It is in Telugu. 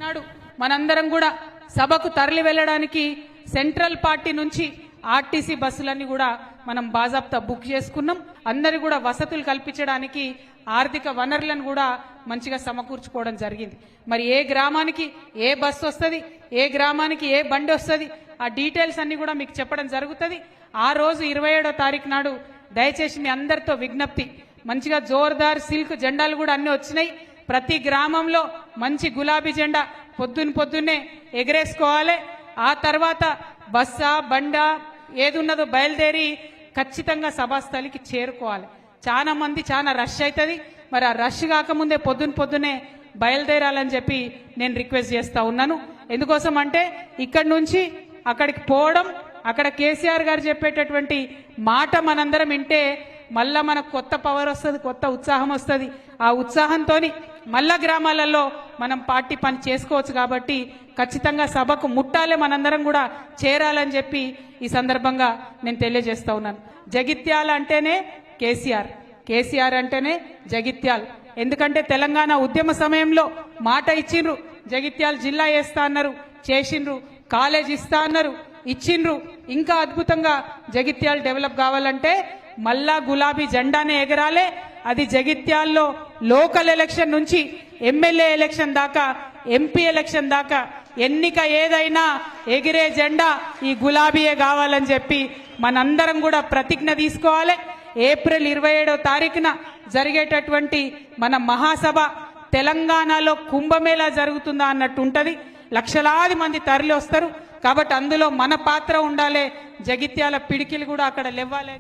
నాడు మనందరం కూడా సభకు తరలి వెళ్ళడానికి సెంట్రల్ పార్టీ నుంచి ఆర్టీసీ బస్సులన్నీ కూడా మనం బాజాబ్తా బుక్ చేసుకున్నాం. అందరి కూడా వసతులు కల్పించడానికి ఆర్థిక వనరులను కూడా మంచిగా సమకూర్చుకోవడం జరిగింది. మరి ఏ గ్రామానికి ఏ బస్సు వస్తుంది, ఏ గ్రామానికి ఏ బండి వస్తుంది, ఆ డీటెయిల్స్ అన్ని కూడా మీకు చెప్పడం జరుగుతుంది. ఆ రోజు 27వ తారీఖు నాడు దయచేసి మీ అందరితో విజ్ఞప్తి, మంచిగా జోర్దార్ సిల్క్ జెండాలు కూడా అన్ని వచ్చినాయి. ప్రతి గ్రామంలో మంచి గులాబీ జెండా పొద్దున్నే ఎగరేసుకోవాలి. ఆ తర్వాత బస్సా బండా ఏది ఉన్నదో బయలుదేరి ఖచ్చితంగా సభాస్థలికి చేరుకోవాలి. చాలా మంది చాలా రష్ అవుతుంది. మరి ఆ రష్ కాకముందే పొద్దున్నే బయలుదేరాలని చెప్పి నేను రిక్వెస్ట్ చేస్తా ఉన్నాను. ఎందుకోసం అంటే ఇక్కడి నుంచి అక్కడికి పోవడం, అక్కడ కేసీఆర్ గారు చెప్పేటటువంటి మాట మనందరం వింటే మళ్ళా మనకు కొత్త పవర్ వస్తుంది, కొత్త ఉత్సాహం వస్తుంది. ఆ ఉత్సాహంతో మళ్ళా గ్రామాలలో మనం పార్టీ పని చేసుకోవచ్చు. కాబట్టి ఖచ్చితంగా సభకు ముట్టాలే, మనందరం కూడా చేరాలని చెప్పి ఈ సందర్భంగా నేను తెలియజేస్తా ఉన్నాను. జగిత్యాల అంటేనే కేసీఆర్, కేసీఆర్ అంటేనే జగిత్యాల్. ఎందుకంటే తెలంగాణ ఉద్యమ సమయంలో మాట ఇచ్చిండ్రు, జగిత్యాల జిల్లా వేస్తా అన్నారు, చేసిండ్రు. కాలేజ్ ఇస్తా అన్నారు, ఇచ్చిండ్రు. ఇంకా అద్భుతంగా జగిత్యాల డెవలప్ కావాలంటే మళ్ళా గులాబీ జెండానే ఎగరాలే. అది జగిత్యాల్లో లోకల్ ఎలక్షన్ నుంచి ఎమ్మెల్యే ఎలక్షన్ దాకా, ఎంపీ ఎలక్షన్ దాకా ఎన్నిక ఏదైనా ఎగిరే జెండా ఈ గులాబీయే కావాలని చెప్పి మనందరం కూడా ప్రతిజ్ఞ తీసుకోవాలి. ఏప్రిల్ 27వ తారీఖున జరిగేటటువంటి మన మహాసభ తెలంగాణలో కుంభమేళా జరుగుతుందా అన్నట్టు ఉంటుంది. లక్షలాది మంది తరలి వస్తారు. కాబట్టి అందులో మన పాత్ర ఉండాలి. జగిత్యాల పిడికిలు కూడా అక్కడ లేవాలి.